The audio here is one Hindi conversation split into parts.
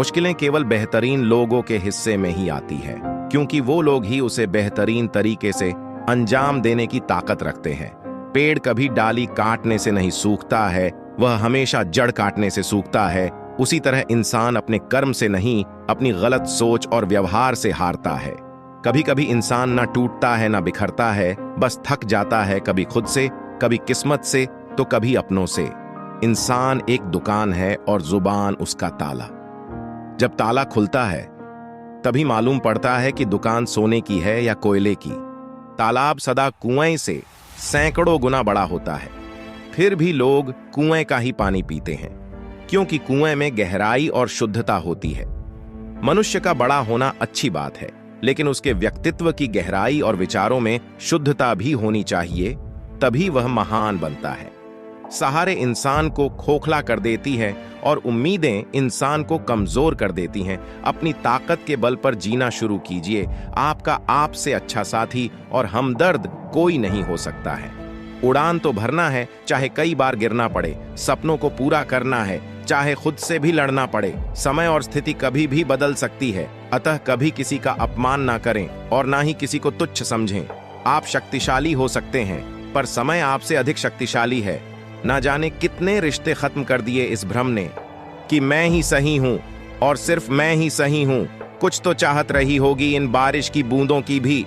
मुश्किलें केवल बेहतरीन लोगों के हिस्से में ही आती है, क्योंकि वो लोग ही उसे बेहतरीन तरीके से अंजाम देने की ताकत रखते हैं। पेड़ कभी डाली काटने से नहीं सूखता है, वह हमेशा जड़ काटने से सूखता है। उसी तरह इंसान अपने कर्म से नहीं, अपनी गलत सोच और व्यवहार से हारता है। कभी कभी इंसान ना टूटता है ना बिखरता है, बस थक जाता है, कभी खुद से, कभी किस्मत से, तो कभी अपनों से। इंसान एक दुकान है और जुबान उसका ताला। जब ताला खुलता है तभी मालूम पड़ता है कि दुकान सोने की है या कोयले की। तालाब सदा कुएं से सैकड़ों गुना बड़ा होता है, फिर भी लोग कुएं का ही पानी पीते हैं, क्योंकि कुएं में गहराई और शुद्धता होती है। मनुष्य का बड़ा होना अच्छी बात है, लेकिन उसके व्यक्तित्व की गहराई और विचारों में शुद्धता भी होनी चाहिए, तभी वह महान बनता है। सहारे इंसान को खोखला कर देती है और उम्मीदें इंसान को कमजोर कर देती हैं। अपनी ताकत के बल पर जीना शुरू कीजिए। आपका आपसे अच्छा साथी और हमदर्द कोई नहीं हो सकता है। उड़ान तो भरना है, चाहे कई बार गिरना पड़े। सपनों को पूरा करना है, चाहे खुद से भी लड़ना पड़े। समय और स्थिति कभी भी बदल सकती है, अतः कभी किसी का अपमान ना करें और ना ही किसी को तुच्छ समझें। आप शक्तिशाली हो सकते हैं, पर समय आपसे अधिक शक्तिशाली है। ना जाने कितने रिश्ते खत्म कर दिए इस भ्रम ने कि मैं ही सही हूं और सिर्फ मैं ही सही हूं। कुछ तो चाहत रही होगी इन बारिश की बूंदों की भी,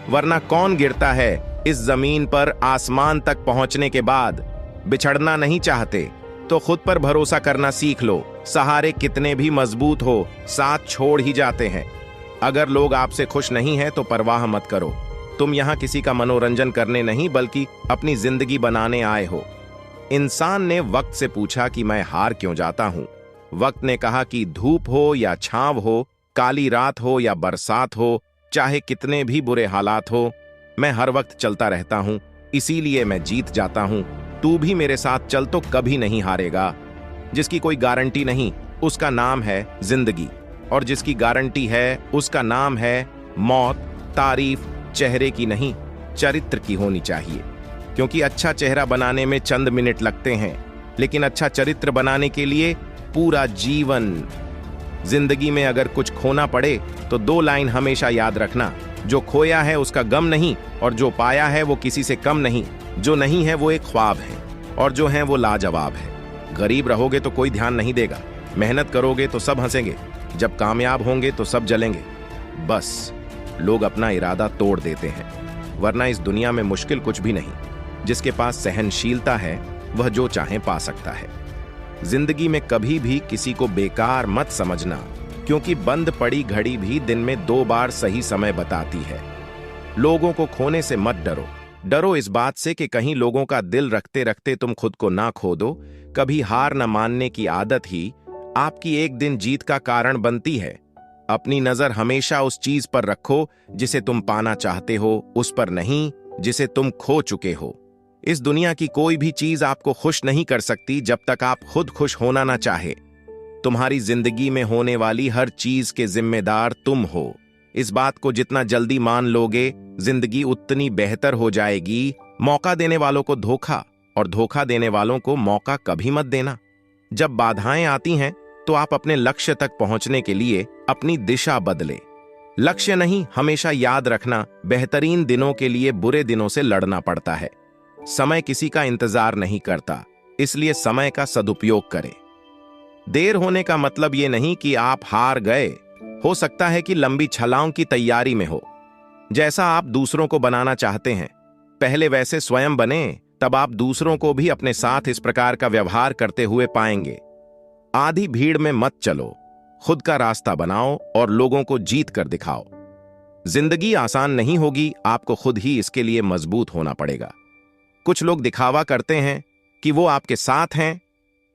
वरना कौन गिरता है इस जमीन पर आसमान तक पहुंचने के बाद। बिछड़ना नहीं चाहते तो खुद पर भरोसा करना सीख लो। सहारे कितने भी मजबूत हो, साथ छोड़ ही जाते हैं। अगर लोग आपसे खुश नहीं हैं तो परवाह मत करो। तुम यहां किसी का मनोरंजन करने नहीं, बल्कि अपनी जिंदगी बनाने आए हो। इंसान ने वक्त से पूछा कि मैं हार क्यों जाता हूं। वक्त ने कहा कि धूप हो या छांव हो, काली रात हो या बरसात हो, चाहे कितने भी बुरे हालात हो, मैं हर वक्त चलता रहता हूं, इसीलिए मैं जीत जाता हूं। तू भी मेरे साथ चल तो कभी नहीं हारेगा। जिसकी कोई गारंटी नहीं, उसका नाम है जिंदगी, और जिसकी गारंटी है उसका नाम है मौत। तारीफ चेहरे की नहीं, चरित्र की होनी चाहिए, क्योंकि अच्छा चेहरा बनाने में चंद मिनट लगते हैं, लेकिन अच्छा चरित्र बनाने के लिए पूरा जीवन। जिंदगी में अगर कुछ खोना पड़े तो 2 लाइन हमेशा याद रखना, जो खोया है उसका गम नहीं, और जो पाया है वो किसी से कम नहीं। जो नहीं है वो एक ख्वाब है, और जो है वो लाजवाब है। गरीब रहोगे तो कोई ध्यान नहीं देगा, मेहनत करोगे तो सब हंसेंगे, जब कामयाब होंगे तो सब जलेंगे। बस लोग अपना इरादा तोड़ देते हैं, वरना इस दुनिया में मुश्किल कुछ भी नहीं। जिसके पास सहनशीलता है वह जो चाहे पा सकता है। जिंदगी में कभी भी किसी को बेकार मत समझना, क्योंकि बंद पड़ी घड़ी भी दिन में 2 बार सही समय बताती है। लोगों को खोने से मत डरो, डरो इस बात से कि कहीं लोगों का दिल रखते रखते तुम खुद को ना खो दो। कभी हार न मानने की आदत ही आपकी एक दिन जीत का कारण बनती है। अपनी नजर हमेशा उस चीज पर रखो जिसे तुम पाना चाहते हो, उस पर नहीं जिसे तुम खो चुके हो। इस दुनिया की कोई भी चीज आपको खुश नहीं कर सकती जब तक आप खुद खुश होना ना चाहे। तुम्हारी जिंदगी में होने वाली हर चीज के जिम्मेदार तुम हो। इस बात को जितना जल्दी मान लोगे, जिंदगी उतनी बेहतर हो जाएगी। मौका देने वालों को धोखा और धोखा देने वालों को मौका कभी मत देना। जब बाधाएं आती हैं तो आप अपने लक्ष्य तक पहुंचने के लिए अपनी दिशा बदले। लक्ष्य नहीं, हमेशा याद रखना, बेहतरीन दिनों के लिए बुरे दिनों से लड़ना पड़ता है। समय किसी का इंतजार नहीं करता, इसलिए समय का सदुपयोग करें। देर होने का मतलब यह नहीं कि आप हार गए, हो सकता है कि लंबी छलांग की तैयारी में हो। जैसा आप दूसरों को बनाना चाहते हैं, पहले वैसे स्वयं बने, तब आप दूसरों को भी अपने साथ इस प्रकार का व्यवहार करते हुए पाएंगे। आधी भीड़ में मत चलो, खुद का रास्ता बनाओ और लोगों को जीत कर दिखाओ। जिंदगी आसान नहीं होगी, आपको खुद ही इसके लिए मजबूत होना पड़ेगा। कुछ लोग दिखावा करते हैं कि वो आपके साथ हैं।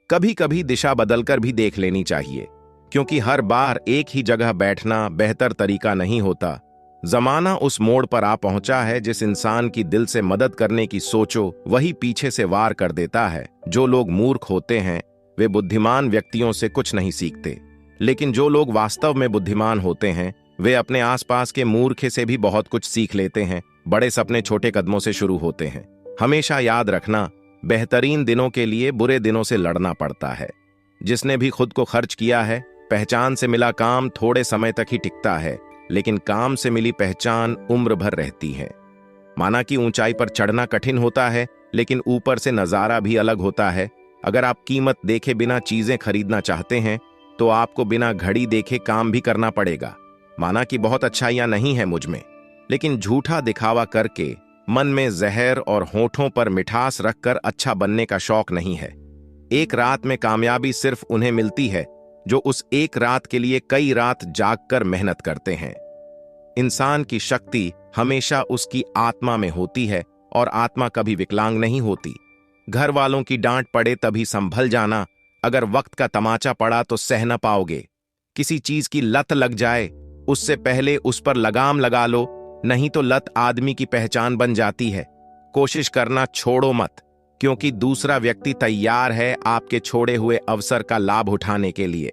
कभी कभी दिशा बदलकर भी देख लेनी चाहिए, क्योंकि हर बार एक ही जगह बैठना बेहतर तरीका नहीं होता। जमाना उस मोड़ पर आ पहुंचा है, जिस इंसान की दिल से मदद करने की सोचो वही पीछे से वार कर देता है। जो लोग मूर्ख होते हैं वे बुद्धिमान व्यक्तियों से कुछ नहीं सीखते, लेकिन जो लोग वास्तव में बुद्धिमान होते हैं वे अपने आसपास के मूर्खे से भी बहुत कुछ सीख लेते हैं। बड़े सपने छोटे कदमों से शुरू होते हैं। हमेशा याद रखना, बेहतरीन दिनों के लिए बुरे दिनों से लड़ना पड़ता है। जिसने भी खुद को खर्च किया है पहचान से मिला काम थोड़े समय तक ही टिकता है, लेकिन काम से मिली पहचान उम्र भर रहती है। माना कि ऊंचाई पर चढ़ना कठिन होता है, लेकिन ऊपर से नजारा भी अलग होता है। अगर आप कीमत देखे बिना चीजें खरीदना चाहते हैं, तो आपको बिना घड़ी देखे काम भी करना पड़ेगा। माना कि बहुत अच्छाइयां नहीं है मुझ में, लेकिन झूठा दिखावा करके मन में जहर और होठों पर मिठास रखकर अच्छा बनने का शौक नहीं है। एक रात में कामयाबी सिर्फ उन्हें मिलती है जो उस एक रात के लिए कई रात जागकर मेहनत करते हैं। इंसान की शक्ति हमेशा उसकी आत्मा में होती है और आत्मा कभी विकलांग नहीं होती। घर वालों की डांट पड़े तभी संभल जाना, अगर वक्त का तमाचा पड़ा तो सह न पाओगे। किसी चीज की लत लग जाए, उससे पहले उस पर लगाम लगा लो, नहीं तो लत आदमी की पहचान बन जाती है। कोशिश करना छोड़ो मत, क्योंकि दूसरा व्यक्ति तैयार है आपके छोड़े हुए अवसर का लाभ उठाने के लिए।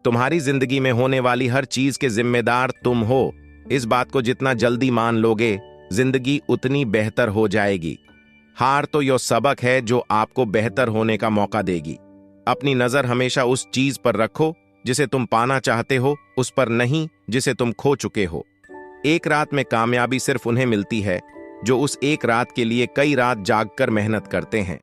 तुम्हारी जिंदगी में होने वाली हर चीज के जिम्मेदार तुम हो। इस बात को जितना जल्दी मान लोगे, जिंदगी उतनी बेहतर हो जाएगी। हार तो यो सबक है जो आपको बेहतर होने का मौका देगी। अपनी नजर हमेशा उस चीज पर रखो जिसे तुम पाना चाहते हो, उस पर नहीं जिसे तुम खो चुके हो। एक रात में कामयाबी सिर्फ उन्हें मिलती है जो उस एक रात के लिए कई रात जागकर मेहनत करते हैं।